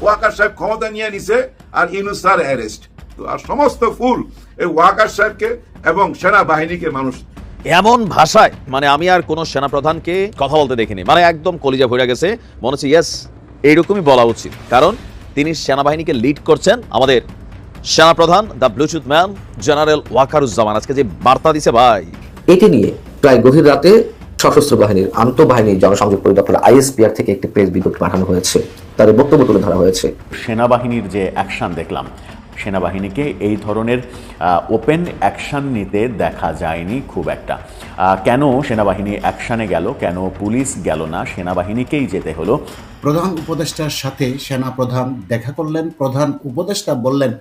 ওয়াকার সাহেব ক্ষমতা নিয়ে নিছে আর ইউনূস স্যার অ্যারেস্ট। তো আর সমস্ত ফুল এই ওয়াকার সাহেবকে এবং সেনাবাহিনীকে মানুষ এমন ভাষায়, মানে আমি আর কোনো সেনাপ্রধানকে কথা বলতে দেখিনি, মানে একদম কলিজা ভরে গেছে, মনে হচ্ছে ইয়েস এইরকমই বলা উচিত, কারণ তিনি সেনাবাহিনীকে লিড করছেন আমাদের সেনাপ্রধান the Bluetooth man general Wakeruzzaman. আজকে যে বার্তা দিছে ভাই, এটি নিয়ে প্রায় গভীর রাতে সশস্ত্র বাহিনীর আন্তঃবাহিনী জনসংযোগ পরিদপ্তর আইএসপিআর থেকে একটি প্রেস বিজ্ঞপ্তি পাঠানো হয়েছে, তাদের বক্তব্য তুলে ধরা হয়েছে। সেনাবাহিনীর যে অ্যাকশন দেখলাম, সেনাবাহিনীকে এই ধরনের ওপেন অ্যাকশন নিতে দেখা যায়নি খুব একটা। কেন সেনাবাহিনী অ্যাকশনে গেল, কেন পুলিশ গেল না, সেনাবাহিনীকেই যেতে হলো। প্রধান উপদেষ্টার সাথে সেনাপ্রধান দেখা করলেন। প্রধান উপদেষ্টা বললেন,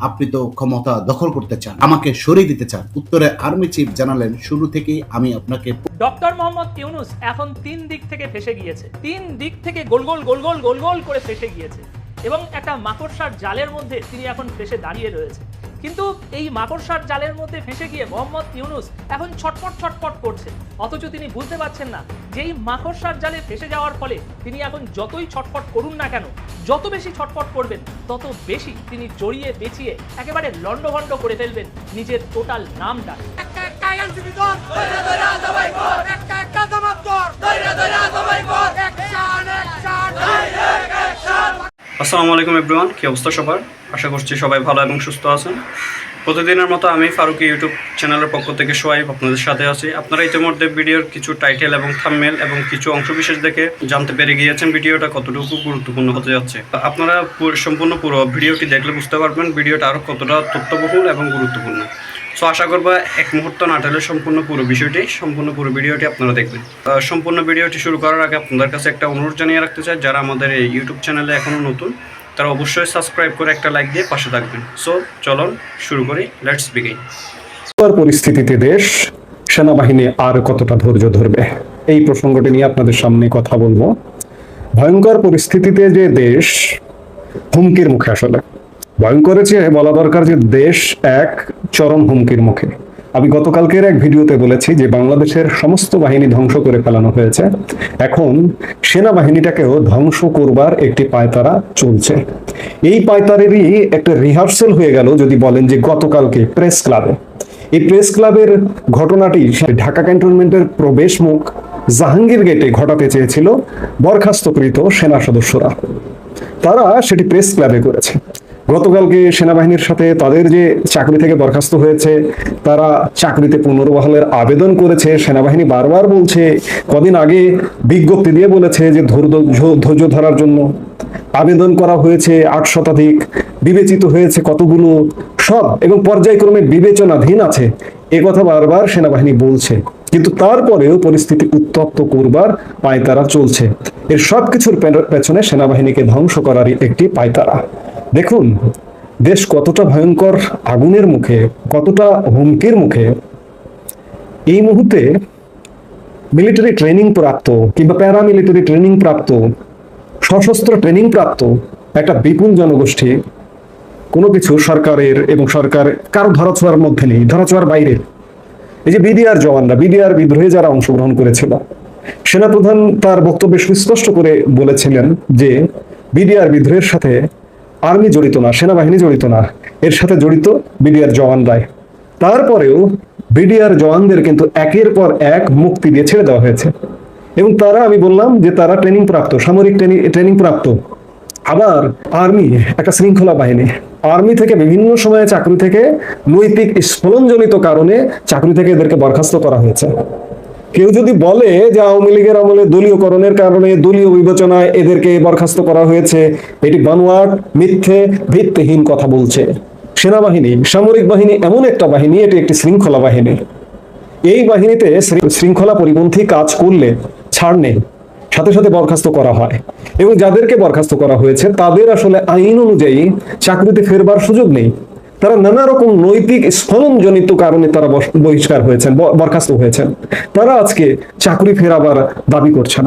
আপনি তো ক্ষমতা দখল করতে চান, আমাকে সরিয়ে দিতে চান। উত্তরে আর্মি চিফ জানালেন, শুরু থেকেই আমি আপনাকে। ডক্টর মোহাম্মদ ইউনূস এখন 3 দিক থেকে ফেসে গিয়েছে, 3 দিক থেকে গোল গোল করে ফেসে গিয়েছে, এবং একটা মাকড়সার জালের মধ্যে তিনি এখন ফেসে দাঁড়িয়ে রয়েছে। কিন্তু এই মাকড়সার জালের মধ্যে ফেসে গিয়ে মোহাম্মদ ইউনূস এখন ছটপট করছে, অথচ তিনি বুঝতে পারছেন না যে এই মাকড়সার জালে ফেসে যাওয়ার ফলে তিনি এখন যতই ছটফট করুন না কেন, যত বেশি ছটফট করবেন তত বেশি তিনি জড়িয়ে পেঁচিয়ে একেবারে লন্ডভন্ড করে ফেলবেন নিজের টোটাল নামটা। আসসালামু আলাইকুম এভরিওয়ান, কি অবস্থা সবার? আশা করছি সবাই ভালো এবং সুস্থ আছেন। প্রতিদিনের মতো আমি ফারুকি ইউটিউব চ্যানেলের পক্ষ থেকে সোহাইব আপনাদের সাথে আছি। আপনারা ইতিমধ্যে ভিডিওর কিছু টাইটেল এবং থাম্বনেল এবং কিছু অংশবিশেষ দেখে জানতে পেরে গিয়েছেন ভিডিওটা কতটুকু গুরুত্বপূর্ণ হতে যাচ্ছে। আপনারা সম্পূর্ণ পুরো ভিডিওটি দেখলে বুঝতে পারবেন ভিডিওটা আরও কতটা তথ্যবহুল এবং গুরুত্বপূর্ণ। সো আশা করবো এক মুহূর্ত না টেলে সম্পূর্ণ পুরো ভিডিওটি আপনারা দেখবেন। সম্পূর্ণ ভিডিওটি শুরু করার আগে আপনাদের কাছে একটা অনুরোধ জানিয়ে রাখতে চাই, যারা আমাদের এই ইউটিউব চ্যানেলে এখনও নতুন তারা অবশ্যই সাবস্ক্রাইব করে একটা লাইক দিয়ে পাশে থাকবেন। সো চলুন শুরু করি, লেটস বিগিন। পরিস্থিতিতে দেশ, সেনাবাহিনী আর কতটা ধৈর্য ধরবে, এই প্রসঙ্গটি নিয়ে আপনাদের সামনে কথা বলবো। ভয়ঙ্কর পরিস্থিতিতে যে দেশ হুমকির মুখে, আসলে ভয়ঙ্করের চেয়ে বলা দরকার যে দেশ এক চরম হুমকির মুখে। আমি গতকালকের এক ভিডিওতে বলেছি যে বাংলাদেশের সমস্ত বাহিনী ধ্বংস করে ফেলানো হয়েছে, এখন সেনাবাহিনীটাকেও ধ্বংস করবার একটি পায়তারা চলছে। এই পায়তারেরই একটা রিহার্সেল হয়ে গেল যদি বলেন যে গতকালকে প্রেস ক্লাবে। এই প্রেস ক্লাবের ঘটনাটি ঢাকা ক্যান্টনমেন্টের প্রবেশ মুখ জাহাঙ্গীর গেটে ঘটাতে চেয়েছিল বরখাস্তকৃত সেনা সদস্যরা, তারা সেটি প্রেস ক্লাবে করেছে। গতকালকে সেনাবাহিনীর সাথে তাদের যে চাকরি থেকে বরখাস্ত হয়েছে, তারা চাকরিতে পুনর্বহালের আবেদন করেছে। সেনাবাহিনী বারবার বলছে, কদিন আগে বিজ্ঞপ্তি দিয়ে বলেছে যে ধৈর্য ধরার জন্য আবেদন করা হয়েছে 8 শতাধিক, বিবেচিত হয়েছে কতগুলো, সব এবং পর্যায়ক্রমে বিবেচনাধীন আছে, এ কথা বারবার সেনাবাহিনী বলছে। কিন্তু তারপরেও পরিস্থিতি উত্তপ্ত করবার পায়তারা চলছে। এর সবকিছুর পেছনে সেনাবাহিনীকে ধ্বংস করারই একটি পায়তারা। দেখুন দেশ কতটা ভয়ঙ্কর আগুনের মুখে, কতটা হুমকির মুখে। এই মুহূর্তে মিলিটারি ট্রেনিং প্রাপ্ত কিংবা প্যারামিলিটারি ট্রেনিং প্রাপ্ত, সশস্ত্র ট্রেনিং প্রাপ্ত একটা বিপুল জনগোষ্ঠী কোনো কিছু সরকারের এবং সরকার কারো ধরাছোঁয়ার মধ্যে নেই, ধরাছোঁয়ার বাইরে। এই যে বিডিআর জওয়ানরা, বিডিআর বিদ্রোহে যারা অংশগ্রহণ করেছিল, সেনাপ্রধান তার বক্তব্যে সুস্পষ্ট করে বলেছিলেন যে বিডিআর বিদ্রোহের সাথে আর্মি জড়িত না, সেনাবাহিনী জড়িত না, এর সাথে জড়িত বিডিআর জওয়ানরাই। তারপরেও বিডিআর জওয়ানদের কিন্তু একের পর এক মুক্তি দিয়ে ছেড়ে দেওয়া হয়েছে, এবং তারা, আমি বললাম যে তারা ট্রেনিং প্রাপ্ত, সামরিক ট্রেনিং প্রাপ্ত। আবার আর্মি একটা শৃঙ্খলা বাহিনী, আর্মি থেকে বিভিন্ন সময়ে চাকরি থেকে নৈতিক স্খলনজনিত কারণে চাকরি থেকে এদেরকে বরখাস্ত করা হয়েছে। কেউ যদি বলে যে আওয়ামী লীগের আমলে দলীয়করণের কারণে, দলীয় বিবেচনায় এদেরকে বরখাস্ত করা হয়েছে, এটি বানোয়াট, মিথ্যে, ভিত্তিহীন কথা বলছে। সেনাবাহিনী, সামরিক বাহিনী এমন একটা বাহিনী, এটি একটি শৃঙ্খলা বাহিনী। এই বাহিনীতে শৃঙ্খলা পরিপন্থী কাজ করলে ছাড় নেই, সাথে সাথে বরখাস্ত করা হয়, এবং যাদেরকে বরখাস্ত করা হয়েছে তাদের আসলে আইন অনুযায়ী চাকরিতে ফেরবার সুযোগ নেই। তারা নানা রকম নৈতিক স্খলনজনিত কারণে তারা বহিষ্কার হয়েছেন, বরখাস্ত হয়েছেন। তারা আজকে চাকরি ফেরাবার দাবি করছেন,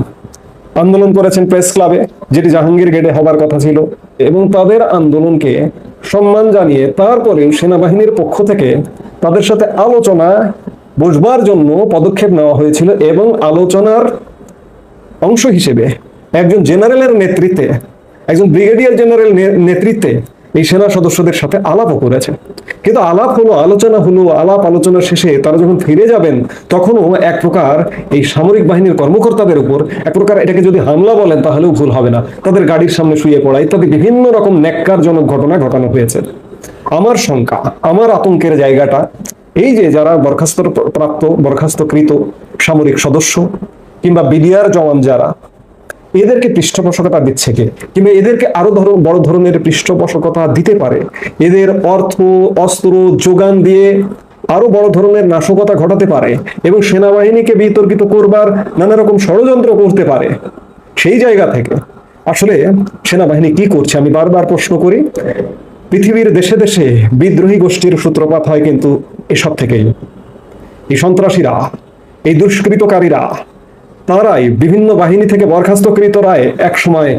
আন্দোলন করেছেন প্রেস ক্লাবে, যেটি জাহাঙ্গীর গেটে হবার কথা ছিল, এবং তাদের আন্দোলনকে সম্মান জানিয়ে তারপরেও সেনাবাহিনীর পক্ষ থেকে তাদের সাথে আলোচনা বসবার জন্য পদক্ষেপ নেওয়া হয়েছিল, এবং আলোচনার অংশ হিসেবে একজন জেনারেলের নেতৃত্বে একজন ব্রিগেডিয়ার জেনারেল নেতৃত্বে এই সেনা সদস্যদের সাথে আলাপও করেছে। কিন্তু আলাপ হলো, আলোচনা হলো, আলাপ আলোচনা শেষে তারা যখন ফিরে যাবেন তখনও এক প্রকার এই সামরিক বাহিনীর কর্মকর্তাদের উপর এক প্রকার এটাকে যদি হামলা বলেন তাহলেও ভুল হবে না, তাদের গাড়ির সামনে শুয়ে পড়া ইত্যাদি বিভিন্ন রকম ন্যাক্কারজনক ঘটনা ঘটানো হয়েছে। আমার শঙ্কা, আমার আতঙ্কের জায়গাটা এই যে যারা বরখাস্তকৃত সামরিক সদস্য কিংবা বিডিআর জওয়ান যারা, এদেরকে পৃষ্ঠপোষকতা দিচ্ছে কে, কিংবা এদেরকে আরো বড় ধরনের পৃষ্ঠপোষকতা দিতে পারে, এদের অর্থ অস্ত্র যোগান দিয়ে আরো বড় ধরনের নাশকতা ঘটাতে পারে এবং সেনাবাহিনীকে বিতর্কিত করবার নানা রকম ষড়যন্ত্র করতে পারে। সেই জায়গা থেকে আসলে সেনাবাহিনী কি করছে আমি বারবার প্রশ্ন করি। পৃথিবীর দেশে দেশে বিদ্রোহী গোষ্ঠীর সূত্রপাত হয় কিন্তু এসব থেকেই। এই সন্ত্রাসীরা, এই দুষ্কৃতকারীরা, তারাই বিভিন্ন বাহিনী থেকে বরখাস্তকৃতরায় এক সময়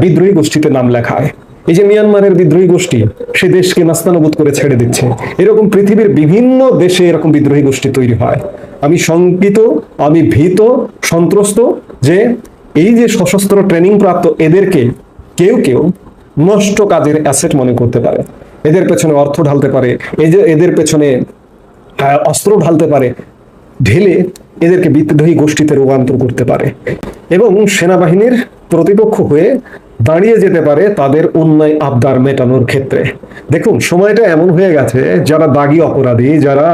বিদ্রোহী গোষ্ঠীতে নাম লেখায়। এই যে মিয়ানমারের বিদ্রোহী গোষ্ঠী, সে দেশকে নাস্তানাবুদ করে ছেড়ে দিচ্ছে। এরকম পৃথিবীর বিভিন্ন দেশে এরকম বিদ্রোহী গোষ্ঠী তৈরি হয়। আমি শঙ্কিত, আমি ভীত, সন্ত্রস্ত যে এই যে সশস্ত্র ট্রেনিং প্রাপ্ত এদেরকে কেউ কেউ নষ্ট কাজের অ্যাসেট মনে করতে পারে, এদের পেছনে অর্থ ঢালতে পারে, এই যে এদের পেছনে অস্ত্র ঢালতে পারে, ঢেলে এদেরকে বিদ্রোহী গোষ্ঠীতে রূপান্তর করতে পারে এবং সেনাবাহিনীর প্রতিপক্ষ হয়ে দাঁড়িয়ে যেতে পারে তাদের অন্যায় আবদার মেটানোর ক্ষেত্রে। দেখুন, সময়টা এমন হয়ে গেছে যারা দাগী অপরাধী, যারা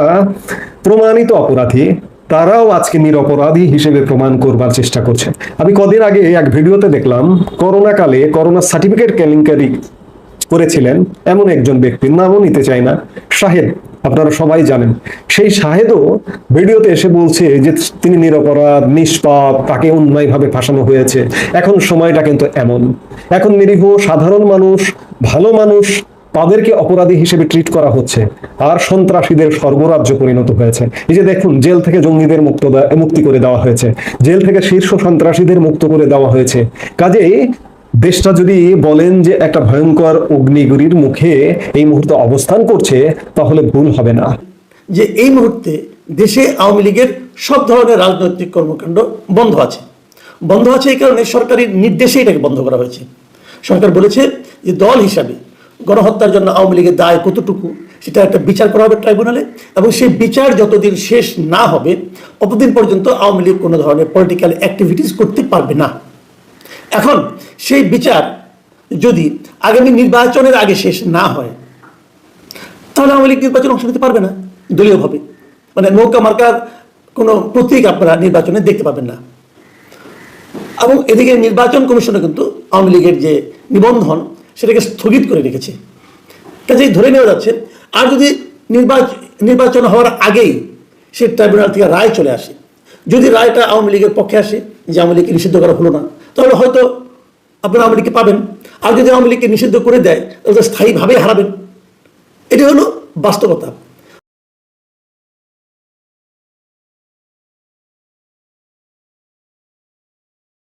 প্রমাণিত অপরাধী, তারাও আজকে নিরপরাধী হিসেবে প্রমাণ করবার চেষ্টা করছে। আমি কদিন আগে এক ভিডিওতে দেখলাম করোনাকালে করোনা সার্টিফিকেট কেলেঙ্কারি করেছিলেন এমন একজন ব্যক্তির নামও নিতে চাই না, শাহেদ, আপনারা সবাই জানেন। সেই শাহেদও ভিডিওতে এসে বলছে যে তিনি নিরপরাধ, নিষ্পাপ, তাকে অন্যায়ভাবে ফাঁসানো হয়েছে। এখন সময়টা কিন্তু এমন, এখন নিরীহ সাধারণ মানুষ, ভালো মানুষ, তাদেরকে অপরাধী হিসেবে ট্রিট করা হচ্ছে আর সন্ত্রাসীদের সর্বরাজ্য পরিণত হয়েছে। এই যে দেখুন, জেল থেকে জঙ্গিদের মুক্তি করে দেওয়া হয়েছে, জেল থেকে শীর্ষ সন্ত্রাসীদের মুক্ত করে দেওয়া হয়েছে। কাজেই দেশটা যদি বলেন যে একটা ভয়ঙ্কর অগ্নিগুরির মুখে এই মুহূর্তে অবস্থান করছে, তাহলে ভুল হবে না। যে এই মুহূর্তে দেশে আওয়ামী লীগের সব ধরনের রাজনৈতিক কর্মকাণ্ড বন্ধ আছে। বন্ধ আছে এই কারণে সরকারি নির্দেশে এটাকে বন্ধ করা হয়েছে। সরকার বলেছে যে দল হিসাবে গণহত্যার জন্য আওয়ামী লীগের দায় কতটুকু সেটা একটা বিচার করা হবে ট্রাইব্যুনালে, এবং সেই বিচার যতদিন শেষ না হবে ততদিন পর্যন্ত আওয়ামী লীগ কোনো ধরনের পলিটিক্যাল অ্যাক্টিভিটিস করতে পারবে না। এখন সেই বিচার যদি আগামী নির্বাচনের আগে শেষ না হয় তাহলে আওয়ামী লীগ নির্বাচনে অংশ নিতে পারবে না দলীয়ভাবে, মানে নৌকা মার্কার কোনো প্রতীক আপনারা নির্বাচনে দেখতে পাবেন না। এবং এদিকে নির্বাচন কমিশনে কিন্তু আওয়ামী লীগের যে নিবন্ধন সেটাকে স্থগিত করে রেখেছে। কাজেই ধরে নেওয়া যাচ্ছে আর যদি নির্বাচন হওয়ার আগেই সে ট্রাইব্যুনাল থেকে রায় চলে আসে, যদি রায়টা আওয়ামী লীগের পক্ষে আসে যে আওয়ামী লীগকে নিষিদ্ধ করা হলো না, তাহলে হয়তো আপনারা আওয়ামী লীগকে পাবেন। আর যদি আওয়ামী লীগকে নিষিদ্ধ করে দেয় তাহলে স্থায়ীভাবেই হারাবেন। এটি হলো বাস্তবতা।